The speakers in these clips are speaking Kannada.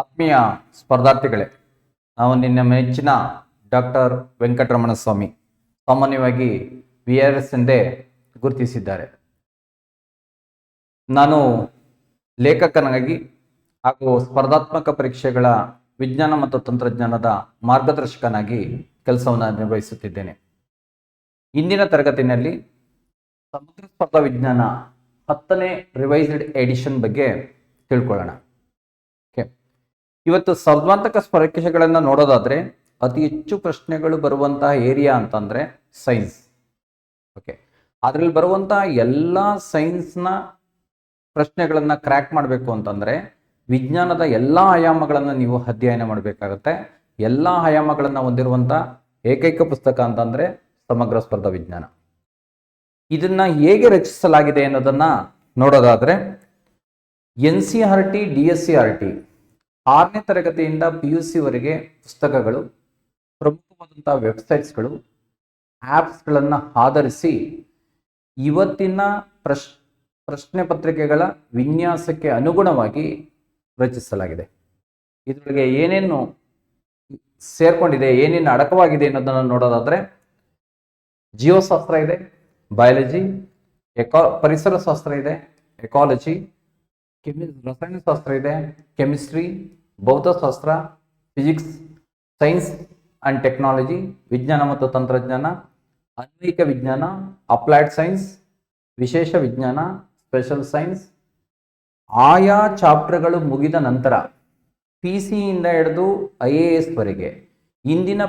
ಆತ್ಮೀಯ ಸ್ಪರ್ಧಾರ್ಥಿಗಳೇ, ನಾವು ನಿನ್ನ ಮೆಚ್ಚಿನ ಡಾಕ್ಟರ್ ವೆಂಕಟರಮಣ ಸ್ವಾಮಿ ಸಾಮಾನ್ಯವಾಗಿ VRS ಎಂದೇ ಗುರುತಿಸಿದ್ದಾರೆ. ನಾನು ಲೇಖಕನಾಗಿ ಹಾಗೂ ಸ್ಪರ್ಧಾತ್ಮಕ ಪರೀಕ್ಷೆಗಳ ವಿಜ್ಞಾನ ಮತ್ತು ತಂತ್ರಜ್ಞಾನದ ಮಾರ್ಗದರ್ಶಕನಾಗಿ ಕೆಲಸವನ್ನು ನಿರ್ವಹಿಸುತ್ತಿದ್ದೇನೆ. ಇಂದಿನ ತರಗತಿಯಲ್ಲಿ ಸಮಗ್ರ ಸ್ಪರ್ಧಾ ವಿಜ್ಞಾನ 10ನೇ ರಿವೈಸ್ಡ್ ಎಡಿಷನ್ ಬಗ್ಗೆ ತಿಳ್ಕೊಳ್ಳೋಣ. ಇವತ್ತು ಸ್ಪರ್ಧಾತ್ಮಕ ಪರೀಕ್ಷೆಗಳನ್ನು ನೋಡೋದಾದ್ರೆ ಅತಿ ಹೆಚ್ಚು ಪ್ರಶ್ನೆಗಳು ಬರುವಂತಹ ಏರಿಯಾ ಅಂತಂದ್ರೆ ಸೈನ್ಸ್. ಅದರಲ್ಲಿ ಬರುವಂತಹ ಎಲ್ಲ ಸೈನ್ಸ್ನ ಪ್ರಶ್ನೆಗಳನ್ನ ಕ್ರ್ಯಾಕ್ ಮಾಡಬೇಕು ಅಂತಂದ್ರೆ ವಿಜ್ಞಾನದ ಎಲ್ಲ ಆಯಾಮಗಳನ್ನು ನೀವು ಅಧ್ಯಯನ ಮಾಡಬೇಕಾಗತ್ತೆ. ಎಲ್ಲ ಆಯಾಮಗಳನ್ನು ಹೊಂದಿರುವಂತಹ ಏಕೈಕ ಪುಸ್ತಕ ಅಂತಂದ್ರೆ ಸಮಗ್ರ ಸ್ಪರ್ಧಾ ವಿಜ್ಞಾನ. ಇದನ್ನ ಹೇಗೆ ರಚಿಸಲಾಗಿದೆ ಅನ್ನೋದನ್ನ ನೋಡೋದಾದ್ರೆ NCERT, DSCERT 6ನೇ ತರಗತಿಯಿಂದ PUC ವರೆಗೆ ಪುಸ್ತಕಗಳು, ಪ್ರಮುಖವಾದಂತಹ ವೆಬ್ಸೈಟ್ಸ್ಗಳು, ಆ್ಯಪ್ಸ್ಗಳನ್ನು ಆಧರಿಸಿ ಇವತ್ತಿನ ಪ್ರಶ್ನೆ ಪತ್ರಿಕೆಗಳ ವಿನ್ಯಾಸಕ್ಕೆ ಅನುಗುಣವಾಗಿ ರಚಿಸಲಾಗಿದೆ. ಇದರೊಳಗೆ ಏನೇನು ಸೇರ್ಕೊಂಡಿದೆ, ಏನೇನು ಅಡಕವಾಗಿದೆ ಅನ್ನೋದನ್ನು ನೋಡೋದಾದ್ರೆ ಜೀವಶಾಸ್ತ್ರ ಇದೆ, ಬಯಾಲಜಿ, ಪರಿಸರ ಶಾಸ್ತ್ರ ಇದೆ, ಎಕಾಲಜಿ, ರಸಾಯನಶಾಸ್ತ್ರ ಇದೆ, ಕೆಮಿಸ್ಟ್ರಿ, ಭೌತಶಾಸ್ತ್ರ, ಫಿಸಿಕ್ಸ್, ಸೈನ್ಸ್ ಅಂಡ್ ಟೆಕ್ನಾಲಜಿ, ವಿಜ್ಞಾನ ಮತ್ತು ತಂತ್ರಜ್ಞಾನ, ಅನ್ವಯಿಕ ವಿಜ್ಞಾನ, ಅಪ್ಲೈಡ್ ಸೈನ್ಸ್, ವಿಶೇಷ ವಿಜ್ಞಾನ, ಸ್ಪೆಷಲ್ ಸೈನ್ಸ್. ಆಯಾ ಚಾಪ್ಟರ್ಗಳು ಮುಗಿದ ನಂತರ PC ಇಂದ ಹಿಡಿದು IAS ವರೆಗೆ ಇಂದಿನ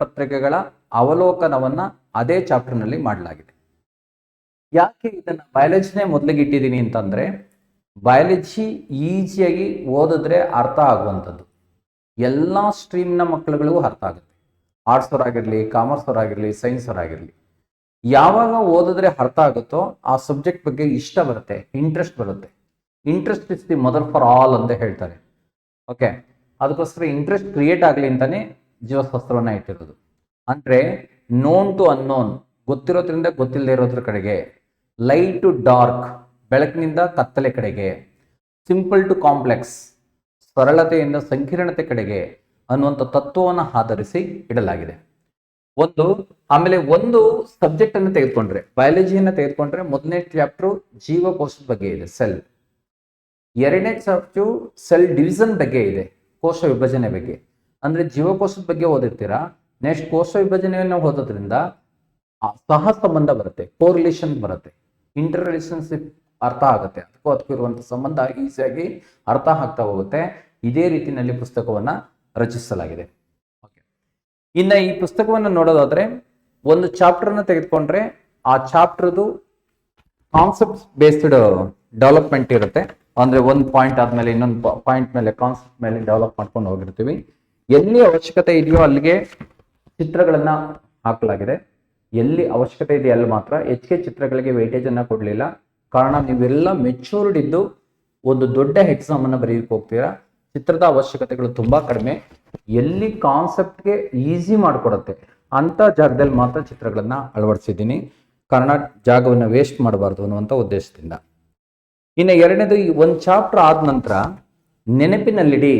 ಪತ್ರಿಕೆಗಳ ಅವಲೋಕನವನ್ನ ಅದೇ ಚಾಪ್ಟರ್ನಲ್ಲಿ ಮಾಡಲಾಗಿದೆ. ಯಾಕೆ ಇದನ್ನ ಬಯಾಲಜಿನೇ ಮೊದಲಿಗೆ ಇಟ್ಟಿದ್ದೀನಿ ಅಂತಂದ್ರೆ ಬಯಾಲಜಿ ಈಸಿಯಾಗಿ ಓದಿದ್ರೆ ಅರ್ಥ ಆಗುವಂಥದ್ದು. ಎಲ್ಲ ಸ್ಟ್ರೀಮ್ನ ಮಕ್ಕಳುಗಳಿಗೂ ಅರ್ಥ ಆಗುತ್ತೆ. ಆರ್ಟ್ಸ್ ಅವರಾಗಿರಲಿ, ಕಾಮರ್ಸ್ ಅವರಾಗಿರಲಿ, ಸೈನ್ಸ್ ಅವರಾಗಿರಲಿ. ಯಾವಾಗ ಓದಿದ್ರೆ ಅರ್ಥ ಆಗುತ್ತೋ ಆ ಸಬ್ಜೆಕ್ಟ್ ಬಗ್ಗೆ ಇಷ್ಟ ಬರುತ್ತೆ, ಇಂಟ್ರೆಸ್ಟ್ ಬರುತ್ತೆ. Interest is the mother for all ಅಂತ ಹೇಳ್ತಾರೆ. ಅದಕ್ಕೋಸ್ಕರ ಇಂಟ್ರೆಸ್ಟ್ ಕ್ರಿಯೇಟ್ ಆಗಲಿ ಅಂತಾನೆ ಜೀವಶಾಸ್ತ್ರವನ್ನ ಇಟ್ಟಿರೋದು. ಅಂದ್ರೆ ನೋನ್ ಟು ಅನ್ನೋನ್, ಗೊತ್ತಿರೋದ್ರಿಂದ ಗೊತ್ತಿಲ್ಲದೆ ಇರೋದ್ರ ಕಡೆಗೆ, ಲೈಟ್ ಟು ಡಾರ್ಕ್, ಬೆಳಕಿನಿಂದ ಕತ್ತಲೆ ಕಡೆಗೆ, ಸಿಂಪಲ್ ಟು ಕಾಂಪ್ಲೆಕ್ಸ್, ಸರಳತೆಯಿಂದ ಸಂಕೀರ್ಣತೆ ಕಡೆಗೆ ಅನ್ನುವಂಥ ತತ್ವವನ್ನು ಆಧರಿಸಿ ಇಡಲಾಗಿದೆ. ಆಮೇಲೆ ಒಂದು ಸಬ್ಜೆಕ್ಟ್ ಅನ್ನು ತೆಗೆದುಕೊಂಡ್ರೆ, ಬಯಾಲಜಿಯನ್ನು ತೆಗೆದುಕೊಂಡ್ರೆ ಮೊದಲನೇ ಚಾಪ್ಟರ್ ಜೀವಕೋಶದ ಬಗ್ಗೆ ಇದೆ, ಸೆಲ್. ಎರಡನೇ ಚಾಪ್ಟರ್ ಸೆಲ್ ಡಿವಿಷನ್ ಬಗ್ಗೆ ಇದೆ, ಕೋಶ ವಿಭಜನೆ ಬಗ್ಗೆ. ಅಂದ್ರೆ ಜೀವಕೋಶದ ಬಗ್ಗೆ ಓದಿರ್ತೀರಾ, ನೆಕ್ಸ್ಟ್ ಕೋಶ ವಿಭಜನೆಯನ್ನು ಓದೋದ್ರಿಂದ ಸಹ ಸಂಬಂಧ ಬರುತ್ತೆ, ಕೋರಿಲೇಷನ್ ಬರುತ್ತೆ, ಇಂಟರ್ ರಿಲೇಶನ್ಶಿಪ್ ಅರ್ಥ ಆಗುತ್ತೆ. ಅದಕ್ಕೂ ಇರುವಂತಹ ಸಂಬಂಧ ಈಸಿಯಾಗಿ ಅರ್ಥ ಆಗ್ತಾ ಹೋಗುತ್ತೆ. ಇದೇ ರೀತಿಯಲ್ಲಿ ಪುಸ್ತಕವನ್ನ ರಚಿಸಲಾಗಿದೆ. ಇನ್ನು ಈ ಪುಸ್ತಕವನ್ನು ನೋಡೋದಾದ್ರೆ ಒಂದು ಚಾಪ್ಟರ್ನ ತೆಗೆದುಕೊಂಡ್ರೆ ಆ ಚಾಪ್ಟರ್ದು ಕಾನ್ಸೆಪ್ಟ್ ಬೇಸ್ಡ್ ಡೆವಲಪ್ಮೆಂಟ್ ಇರುತ್ತೆ. ಅಂದ್ರೆ ಒಂದು ಪಾಯಿಂಟ್ ಆದ್ಮೇಲೆ ಇನ್ನೊಂದು ಪಾಯಿಂಟ್ ಮೇಲೆ ಕಾನ್ಸೆಪ್ಟ್ ಮೇಲೆ ಡೆವಲಪ್ ಮಾಡ್ಕೊಂಡು ಹೋಗಿರ್ತೀವಿ. ಎಲ್ಲಿ ಅವಶ್ಯಕತೆ ಇದೆಯೋ ಅಲ್ಲಿಗೆ ಚಿತ್ರಗಳನ್ನ ಹಾಕಲಾಗಿದೆ. ಎಲ್ಲಿ ಅವಶ್ಯಕತೆ ಇದೆ ಅಲ್ಲಿ ಮಾತ್ರ. ಹೆಚ್ಚಿಗೆ ಚಿತ್ರಗಳಿಗೆ ವೇಟೇಜ್ ಅನ್ನ ಕೊಡಲಿಲ್ಲ. ಕಾರಣ ನೀವೆಲ್ಲ ಮೆಚೂರ್ಡ್ ಇದ್ದು ಒಂದು ದೊಡ್ಡ ಎಕ್ಸಾಮ್ ಅನ್ನ ಬರೆಯಕ್ಕೆ ಹೋಗ್ತೀರಾ. ಚಿತ್ರದ ಅವಶ್ಯಕತೆಗಳು ತುಂಬಾ ಕಡಿಮೆ. ಎಲ್ಲಿ ಕಾನ್ಸೆಪ್ಟ್ಗೆ ಈಸಿ ಮಾಡಿಕೊಡುತ್ತೆ ಅಂತ ಜಾಗದಲ್ಲಿ ಮಾತ್ರ ಚಿತ್ರಗಳನ್ನ ಅಳವಡಿಸಿದ್ದೀನಿ. ಕಾರಣ ಜಾಗವನ್ನು ವೇಸ್ಟ್ ಮಾಡಬಾರ್ದು ಅನ್ನುವಂಥ ಉದ್ದೇಶದಿಂದ. ಇನ್ನು ಎರಡನೇದು, ಈ ಒಂದು ಚಾಪ್ಟರ್ ಆದ ನಂತರ ನೆನಪಿನಲ್ಲಿಡಿ,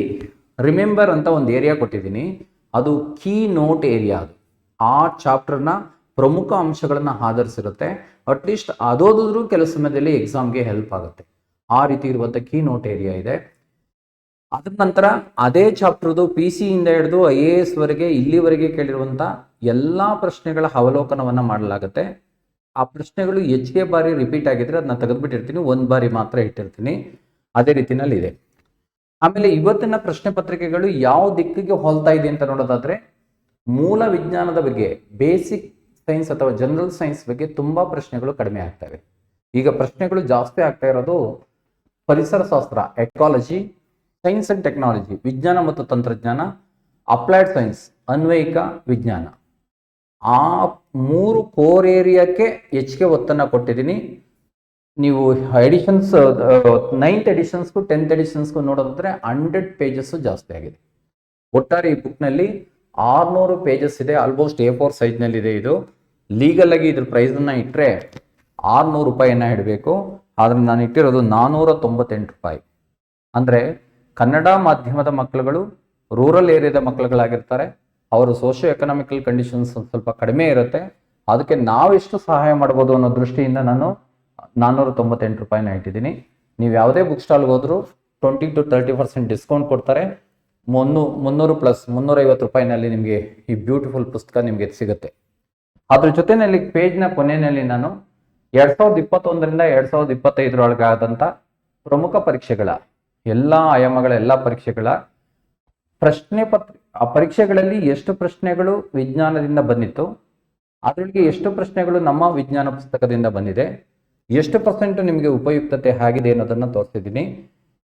ರಿಮೆಂಬರ್ ಅಂತ ಒಂದು ಏರಿಯಾ ಕೊಟ್ಟಿದ್ದೀನಿ. ಅದು ಕೀ ನೋಟ್ ಏರಿಯಾ. ಅದು ಆ ಚಾಪ್ಟರ್ನ ಪ್ರಮುಖ ಅಂಶಗಳನ್ನ ಆಧರಿಸಿರುತ್ತೆ. ಅಟ್ಲೀಸ್ಟ್ ಅದೋದಿದ್ರೂ ಕೆಲವು ಸಮಯದಲ್ಲಿ ಎಕ್ಸಾಮ್ಗೆ ಹೆಲ್ಪ್ ಆಗುತ್ತೆ. ಆ ರೀತಿ ಇರುವಂಥ ಕೀ ನೋಟ್ ಏರಿಯಾ ಇದೆ. ಅದ್ರ ನಂತರ ಅದೇ ಚಾಪ್ಟರ್ದು PC ಇಂದ ಹಿಡಿದು IAS ವರೆಗೆ ಇಲ್ಲಿವರೆಗೆ ಕೇಳಿರುವಂಥ ಎಲ್ಲ ಪ್ರಶ್ನೆಗಳ ಅವಲೋಕನವನ್ನ ಮಾಡಲಾಗುತ್ತೆ. ಆ ಪ್ರಶ್ನೆಗಳು ಹೆಚ್ಚಿಗೆ ಬಾರಿ ರಿಪೀಟ್ ಆಗಿದ್ರೆ ಅದನ್ನ ತೆಗೆದುಬಿಟ್ಟಿರ್ತೀನಿ, ಒಂದು ಬಾರಿ ಮಾತ್ರ ಇಟ್ಟಿರ್ತೀನಿ. ಅದೇ ರೀತಿನಲ್ಲಿ ಇದೆ. ಆಮೇಲೆ ಇವತ್ತಿನ ಪ್ರಶ್ನೆ ಪತ್ರಿಕೆಗಳು ಯಾವ ದಿಕ್ಕಿಗೆ ಹೋಲ್ತಾ ಇದೆ ಅಂತ ನೋಡೋದಾದ್ರೆ ಮೂಲ ವಿಜ್ಞಾನದ ಬಗ್ಗೆ, ಬೇಸಿಕ್ ಸೈನ್ಸ್ ಅಥವಾ ಜನರಲ್ ಸೈನ್ಸ್ ಬಗ್ಗೆ ತುಂಬಾ ಪ್ರಶ್ನೆಗಳು ಕಡಿಮೆ ಆಗ್ತವೆ. ಈಗ ಪ್ರಶ್ನೆಗಳು ಜಾಸ್ತಿ ಆಗ್ತಾ ಇರೋದು ಪರಿಸರ ಶಾಸ್ತ್ರ, ಎಕಾಲಜಿ, ಸೈನ್ಸ್ ಅಂಡ್ ಟೆಕ್ನಾಲಜಿ, ವಿಜ್ಞಾನ ಮತ್ತು ತಂತ್ರಜ್ಞಾನ, ಅಪ್ಲೈಡ್ ಸೈನ್ಸ್, ಅನ್ವಯಿಕ ವಿಜ್ಞಾನ. ಆ 3 ಕೋರ್ ಏರಿಯಾಕ್ಕೆ ಹೆಚ್ಚಿಗೆ ಒತ್ತನ್ನು ಕೊಟ್ಟಿದ್ದೀನಿ. ನೀವು ಎಡಿಷನ್ಸ್ 9th ಎಡಿಷನ್ಸ್ಗೂ 10th ಎಡಿಷನ್ಸ್ಗೂ ನೋಡೋದಾದ್ರೆ 100 ಪೇಜಸ್ ಜಾಸ್ತಿ ಆಗಿದೆ. ಒಟ್ಟಾರೆ ಈ ಬುಕ್ನಲ್ಲಿ 600 ಪೇಜಸ್ ಇದೆ. ಆಲ್ಮೋಸ್ಟ್ A4 ಸೈಜ್ನಲ್ಲಿ ಇದೆ. ಇದು ಲೀಗಲ್ ಆಗಿ ಇದ್ರ ಪ್ರೈಸನ್ನ ಇಟ್ಟರೆ 600 ರೂಪಾಯಿಯನ್ನ ಇಡಬೇಕು. ಆದ್ರೆ ನಾನು ಇಟ್ಟಿರೋದು 498 ರೂಪಾಯಿ. ಅಂದರೆ ಕನ್ನಡ ಮಾಧ್ಯಮದ ಮಕ್ಕಳುಗಳು ರೂರಲ್ ಏರಿಯಾದ ಮಕ್ಕಳುಗಳಾಗಿರ್ತಾರೆ. ಅವರು ಸೋಷಿಯೋ ಎಕನಾಮಿಕಲ್ ಕಂಡೀಷನ್ಸ್ ಸ್ವಲ್ಪ ಕಡಿಮೆ ಇರುತ್ತೆ. ಅದಕ್ಕೆ ನಾವೆಷ್ಟು ಸಹಾಯ ಮಾಡ್ಬೋದು ಅನ್ನೋ ದೃಷ್ಟಿಯಿಂದ ನಾನು 498 ರೂಪಾಯಿನ ಇಟ್ಟಿದ್ದೀನಿ. ನೀವು ಯಾವುದೇ ಬುಕ್ ಸ್ಟಾಲ್ಗೆ ಹೋದ್ರು 20 to 30% ಡಿಸ್ಕೌಂಟ್ ಕೊಡ್ತಾರೆ. 300 ಪ್ಲಸ್ 350 ರೂಪಾಯಿನಲ್ಲಿ ನಿಮಗೆ ಈ ಬ್ಯೂಟಿಫುಲ್ ಪುಸ್ತಕ ನಿಮಗೆ ಸಿಗುತ್ತೆ. ಅದ್ರ ಜೊತೆಯಲ್ಲಿ ಪೇಜ್ನ ಕೊನೆಯಲ್ಲಿ ನಾನು 2021ರಿಂದ 2025 ಆದಂಥ ಪ್ರಮುಖ ಪರೀಕ್ಷೆಗಳ ಎಲ್ಲ ಆಯಾಮಗಳ ಎಲ್ಲ ಪರೀಕ್ಷೆಗಳ ಪ್ರಶ್ನೆ ಆ ಪರೀಕ್ಷೆಗಳಲ್ಲಿ ಎಷ್ಟು ಪ್ರಶ್ನೆಗಳು ವಿಜ್ಞಾನದಿಂದ ಬಂದಿತ್ತು, ಅದರೊಳಗೆ ಎಷ್ಟು ಪ್ರಶ್ನೆಗಳು ನಮ್ಮ ವಿಜ್ಞಾನ ಪುಸ್ತಕದಿಂದ ಬಂದಿದೆ, ಎಷ್ಟು % ನಿಮಗೆ ಉಪಯುಕ್ತತೆ ಆಗಿದೆ ಅನ್ನೋದನ್ನು ತೋರಿಸಿದ್ದೀನಿ.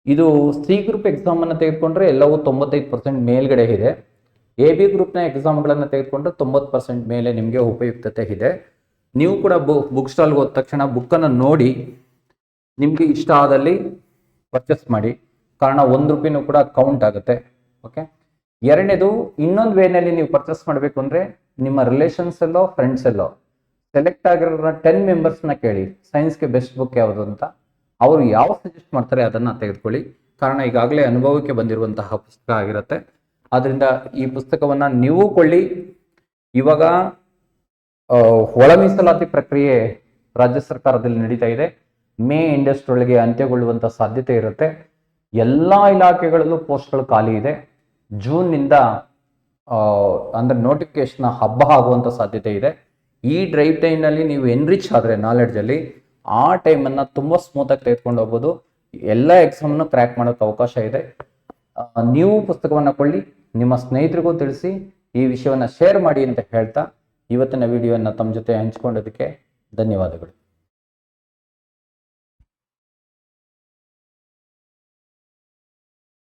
ಇದು ಸಿ ಗ್ರೂಪ್ ಎಕ್ಸಾಮನ್ನು ತೆಗೆದುಕೊಂಡ್ರೆ ಎಲ್ಲವೂ 95% ಮೇಲ್ಗಡೆ ಇದೆ. ಎ ಬಿ ಗ್ರೂಪ್ನ ಎಕ್ಸಾಮ್ಗಳನ್ನು ತೆಗೆದುಕೊಂಡ್ರೆ 90% ಮೇಲೆ ನಿಮಗೆ ಉಪಯುಕ್ತತೆ ಇದೆ. ನೀವು ಕೂಡ ಬುಕ್ ಸ್ಟಾಲ್ಗೆ ಹೋದ ತಕ್ಷಣ ಬುಕ್ಕನ್ನು ನೋಡಿ ನಿಮಗೆ ಇಷ್ಟ ಆದಲ್ಲಿ ಪರ್ಚೇಸ್ ಮಾಡಿ, ಕಾರಣ 1 ರೂಪಾಯಿನೂ ಕೂಡ ಕೌಂಟ್ ಆಗುತ್ತೆ. ಓಕೆ, ಎರಡನೇದು ಇನ್ನೊಂದು ವೇನಲ್ಲಿ ನೀವು ಪರ್ಚೇಸ್ ಮಾಡಬೇಕು ಅಂದರೆ ನಿಮ್ಮ ರಿಲೇಷನ್ಸ್ ಎಲ್ಲೋ ಫ್ರೆಂಡ್ಸ್ ಎಲ್ಲೋ ಸೆಲೆಕ್ಟ್ ಆಗಿರೋ 10 ಮೆಂಬರ್ಸ್ನ ಕೇಳಿ ಸೈನ್ಸ್ಗೆ ಬೆಸ್ಟ್ ಬುಕ್ ಯಾವುದು ಅಂತ. ಅವರು ಯಾವ ಸಜೆಸ್ಟ್ ಮಾಡ್ತಾರೆ ಅದನ್ನು ತೆಗೆದುಕೊಳ್ಳಿ, ಕಾರಣ ಈಗಾಗಲೇ ಅನುಭವಕ್ಕೆ ಬಂದಿರುವಂತಹ ಪುಸ್ತಕ ಆಗಿರುತ್ತೆ. ಆದ್ದರಿಂದ ಈ ಪುಸ್ತಕವನ್ನು ನೀವು ಕೊಳ್ಳಿ. ಇವಾಗ ಒಳ ಮೀಸಲಾತಿ ಪ್ರಕ್ರಿಯೆ ರಾಜ್ಯ ಸರ್ಕಾರದಲ್ಲಿ ನಡೀತಾ ಇದೆ. ಮೇ ಎಂಡಷ್ಟರೊಳಗೆ ಅಂತ್ಯಗೊಳ್ಳುವಂಥ ಸಾಧ್ಯತೆ ಇರುತ್ತೆ. ಎಲ್ಲ ಇಲಾಖೆಗಳಲ್ಲೂ ಪೋಸ್ಟ್ಗಳು ಖಾಲಿ ಇದೆ. ಜೂನ್ನಿಂದ ಅಂದರೆ ನೋಟಿಫಿಕೇಶನ್ ಹಬ್ಬ ಆಗುವಂಥ ಸಾಧ್ಯತೆ ಇದೆ. ಈ ಡ್ರೈವ್ ಟೈಮ್ನಲ್ಲಿ ನೀವು ಎನ್ರಿಚ್ ಆದರೆ ನಾಲೆಡ್ಜಲ್ಲಿ ಆ ಟೈಮನ್ನು ತುಂಬ ಸ್ಮೂತಾಗಿ ತೆಗೆದುಕೊಂಡು ಹೋಗ್ಬೋದು. ಎಲ್ಲ ಎಕ್ಸಾಮನ್ನು ಕ್ರ್ಯಾಕ್ ಮಾಡೋಕ್ಕೆ ಅವಕಾಶ ಇದೆ. ನೀವು ಪುಸ್ತಕವನ್ನು ಕೊಳ್ಳಿ, ನಿಮ್ಮ ಸ್ನೇಹಿತರಿಗೂ ತಿಳಿಸಿ, ಈ ವಿಷಯವನ್ನು ಶೇರ್ ಮಾಡಿ ಅಂತ ಹೇಳ್ತಾ ಇವತ್ತಿನ ವಿಡಿಯೋವನ್ನು ತಮ್ಮ ಜೊತೆ ಹಂಚಿಕೊಂಡೋದಕ್ಕೆ ಧನ್ಯವಾದಗಳು.